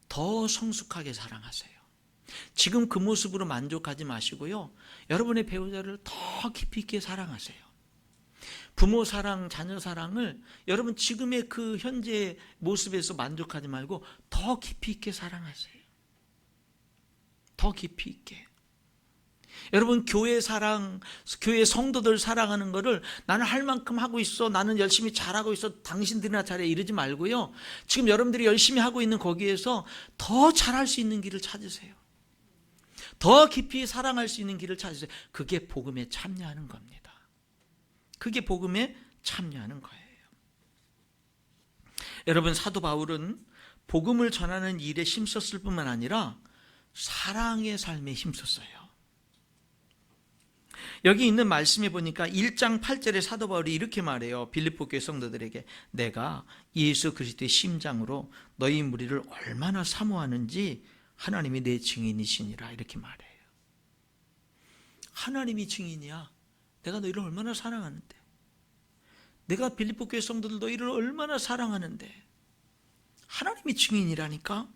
더 성숙하게 사랑하세요. 지금 그 모습으로 만족하지 마시고요, 여러분의 배우자를 더 깊이 있게 사랑하세요. 부모 사랑, 자녀 사랑을 여러분 지금의 그 현재 모습에서 만족하지 말고 더 깊이 있게 사랑하세요. 더 깊이 있게. 여러분, 교회 사랑, 교회 성도들 사랑하는 거를 나는 할 만큼 하고 있어, 나는 열심히 잘하고 있어, 당신들이나 잘해 이러지 말고요, 지금 여러분들이 열심히 하고 있는 거기에서 더 잘할 수 있는 길을 찾으세요. 더 깊이 사랑할 수 있는 길을 찾으세요. 그게 복음에 참여하는 겁니다. 그게 복음에 참여하는 거예요. 여러분, 사도 바울은 복음을 전하는 일에 힘썼을 뿐만 아니라 사랑의 삶에 힘썼어요. 여기 있는 말씀에 보니까 1장 8절에 사도 바울이 이렇게 말해요. 빌립보 교회 성도들에게 내가 예수 그리스도의 심장으로 너희 무리를 얼마나 사모하는지 하나님이 내 증인이시니라 이렇게 말해요. 하나님이 증인이야. 내가 너희를 얼마나 사랑하는데, 내가 빌립보 교회 성도들 너희를 얼마나 사랑하는데 하나님이 증인이라니까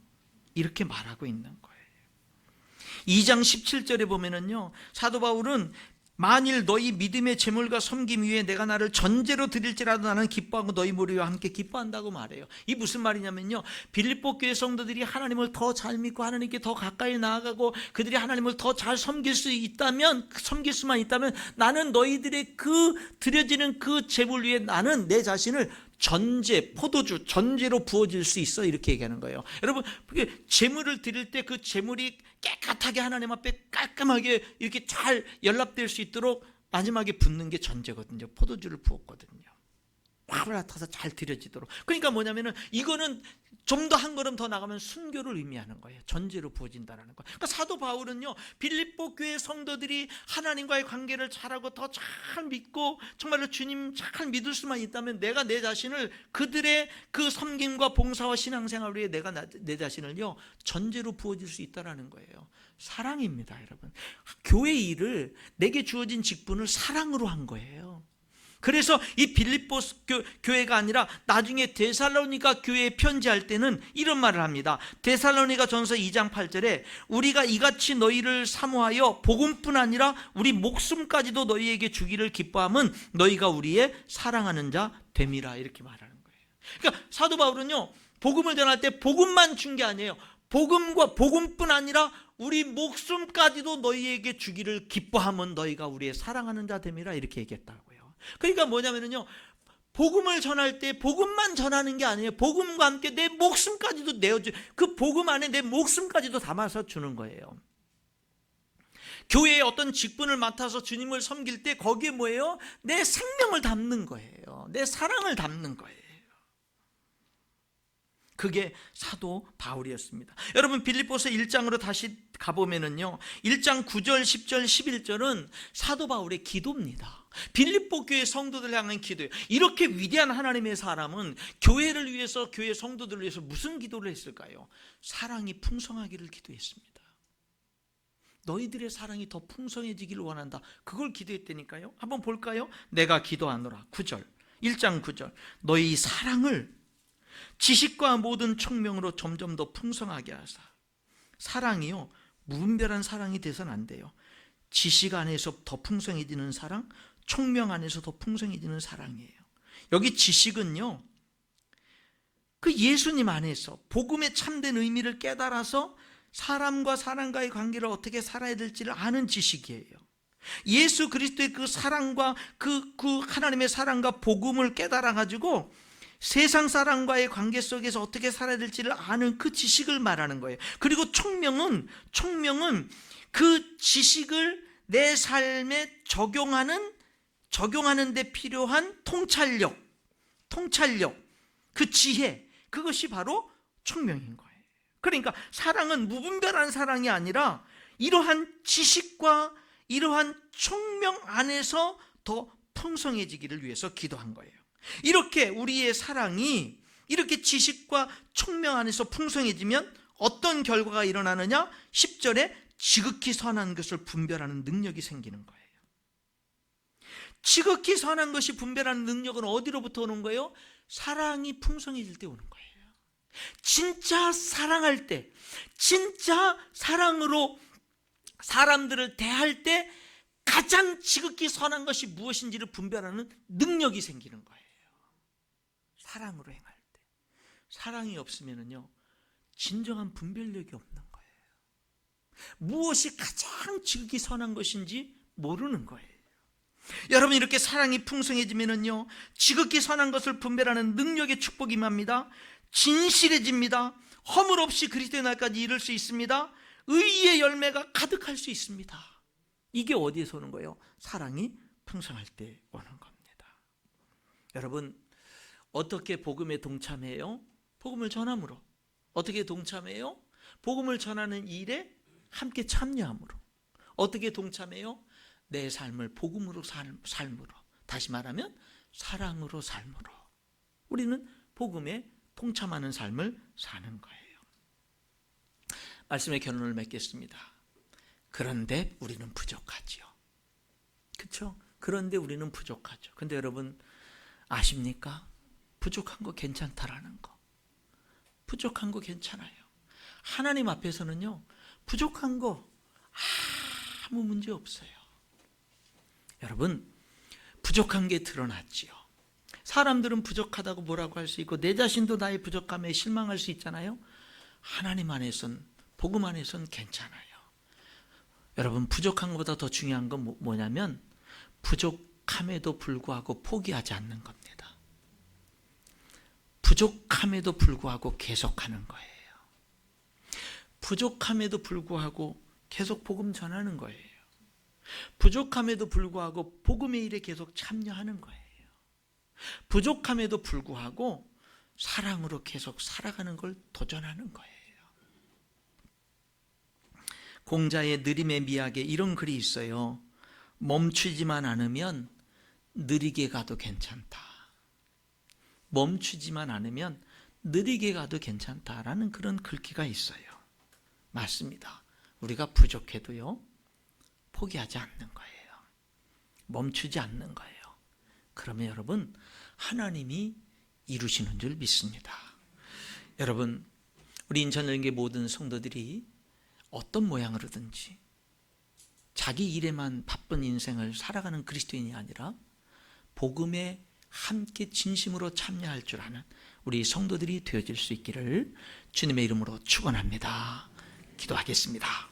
이렇게 말하고 있는 거예요. 2장 17절에 보면은요, 사도 바울은 만일 너희 믿음의 제물과 섬김 위에 내가 나를 전제로 드릴지라도 나는 기뻐하고 너희 무리와 함께 기뻐한다고 말해요. 이 무슨 말이냐면요, 빌립보 교회 성도들이 하나님을 더 잘 믿고 하나님께 더 가까이 나아가고 그들이 하나님을 더 잘 섬길 수만 있다면 나는 너희들의 그 드려지는 그 제물 위에 나는 내 자신을 전제, 포도주, 전제로 부어질 수 있어 이렇게 얘기하는 거예요. 여러분, 제물을 드릴 때 그 제물이 깨끗하게 하나님 앞에 깔끔하게 이렇게 잘 연락될 수 있도록 마지막에 붓는 게 전제거든요. 포도주를 부었거든요. 화를 타서 잘 드려지도록. 그러니까 뭐냐면은 이거는 좀 더 한 걸음 더 나가면 순교를 의미하는 거예요. 전제로 부어진다는 거예요. 그러니까 사도 바울은요, 빌립보 교회 성도들이 하나님과의 관계를 잘하고 더 잘 믿고 정말로 주님 잘 믿을 수만 있다면 내가 내 자신을 그들의 그 섬김과 봉사와 신앙생활 위해 내가 내 자신을요 전제로 부어질 수 있다는 거예요. 사랑입니다, 여러분. 교회 일을, 내게 주어진 직분을 사랑으로 한 거예요. 그래서 이 빌립보 교회가 아니라 나중에 데살로니가 교회에 편지할 때는 이런 말을 합니다. 데살로니가 전서 2장 8절에 우리가 이같이 너희를 사모하여 복음뿐 아니라 우리 목숨까지도 너희에게 주기를 기뻐함은 너희가 우리의 사랑하는 자 됨이라 이렇게 말하는 거예요. 그러니까 사도 바울은요, 복음을 전할 때 복음만 준 게 아니에요. 복음과 복음뿐 아니라 우리 목숨까지도 너희에게 주기를 기뻐함은 너희가 우리의 사랑하는 자 됨이라 이렇게 얘기했다고요. 그러니까 뭐냐면요, 복음을 전할 때 복음만 전하는 게 아니에요. 복음과 함께 내 목숨까지도 내어주, 그 복음 안에 내 목숨까지도 담아서 주는 거예요. 교회의 어떤 직분을 맡아서 주님을 섬길 때 거기에 뭐예요? 내 생명을 담는 거예요. 내 사랑을 담는 거예요. 그게 사도 바울이었습니다. 여러분, 빌립보서 1장으로 다시 가보면은요, 1장 9절, 10절, 11절은 사도 바울의 기도입니다. 빌립보 교회 성도들 향한 기도예요. 이렇게 위대한 하나님의 사람은 교회를 위해서, 교회 성도들을 위해서 무슨 기도를 했을까요? 사랑이 풍성하기를 기도했습니다. 너희들의 사랑이 더 풍성해지기를 원한다. 그걸 기도했다니까요. 한번 볼까요? 내가 기도하노라. 9절, 1장 9절. 너희 사랑을 지식과 모든 총명으로 점점 더 풍성하게 하사. 사랑이요, 무분별한 사랑이 돼서는 안 돼요. 지식 안에서 더 풍성해지는 사랑, 총명 안에서 더 풍성해지는 사랑이에요. 여기 지식은요, 그 예수님 안에서 복음의 참된 의미를 깨달아서 사람과 사람과의 관계를 어떻게 살아야 될지를 아는 지식이에요. 예수 그리스도의 그 사랑과 그 하나님의 사랑과 복음을 깨달아 가지고 세상 사람과의 관계 속에서 어떻게 살아야 될지를 아는 그 지식을 말하는 거예요. 그리고 총명은 그 지식을 내 삶에 적용하는 데 필요한 통찰력, 그 지혜, 그것이 바로 총명인 거예요. 그러니까 사랑은 무분별한 사랑이 아니라 이러한 지식과 이러한 총명 안에서 더 풍성해지기를 위해서 기도한 거예요. 이렇게 우리의 사랑이 이렇게 지식과 총명 안에서 풍성해지면 어떤 결과가 일어나느냐? 10절에 지극히 선한 것을 분별하는 능력이 생기는 거예요. 지극히 선한 것이 분별하는 능력은 어디로부터 오는 거예요? 사랑이 풍성해질 때 오는 거예요. 진짜 사랑할 때, 진짜 사랑으로 사람들을 대할 때 가장 지극히 선한 것이 무엇인지를 분별하는 능력이 생기는 거예요. 사랑으로 행할 때. 사랑이 없으면요, 진정한 분별력이 없는 거예요. 무엇이 가장 지극히 선한 것인지 모르는 거예요. 여러분, 이렇게 사랑이 풍성해지면요, 지극히 선한 것을 분별하는 능력의 축복이 임합니다. 진실해집니다. 허물 없이 그리스도의 날까지 이룰 수 있습니다. 의의 열매가 가득할 수 있습니다. 이게 어디에서 오는 거예요? 사랑이 풍성할 때 오는 겁니다. 여러분, 어떻게 복음에 동참해요? 복음을 전함으로. 어떻게 동참해요? 복음을 전하는 일에 함께 참여함으로. 어떻게 동참해요? 내 삶을 복음으로 삶으로. 다시 말하면 사랑으로 삶으로. 우리는 복음에 동참하는 삶을 사는 거예요. 말씀의 결론을 맺겠습니다. 그런데 우리는 부족하지요. 그렇죠? 그런데 우리는 부족하죠. 근데 여러분 아십니까? 부족한 거 괜찮다라는 거. 부족한 거 괜찮아요. 하나님 앞에서는요, 부족한 거 아무 문제 없어요. 여러분, 부족한 게 드러났지요. 사람들은 부족하다고 뭐라고 할 수 있고 내 자신도 나의 부족함에 실망할 수 있잖아요. 하나님 안에선, 복음 안에선 괜찮아요. 여러분, 부족한 것보다 더 중요한 건 뭐냐면 부족함에도 불구하고 포기하지 않는 겁니다. 부족함에도 불구하고 계속하는 거예요. 부족함에도 불구하고 계속 복음 전하는 거예요. 부족함에도 불구하고 복음의 일에 계속 참여하는 거예요. 부족함에도 불구하고 사랑으로 계속 살아가는 걸 도전하는 거예요. 공자의 느림의 미학에 이런 글이 있어요. 멈추지만 않으면 느리게 가도 괜찮다. 멈추지만 않으면 느리게 가도 괜찮다라는 그런 글귀가 있어요. 맞습니다. 우리가 부족해도요, 포기하지 않는 거예요. 멈추지 않는 거예요. 그러면 여러분, 하나님이 이루시는 줄 믿습니다. 여러분, 우리 인천연계 모든 성도들이 어떤 모양으로든지 자기 일에만 바쁜 인생을 살아가는 그리스도인이 아니라 복음에 함께 진심으로 참여할 줄 아는 우리 성도들이 되어질 수 있기를 주님의 이름으로 축원합니다. 기도하겠습니다.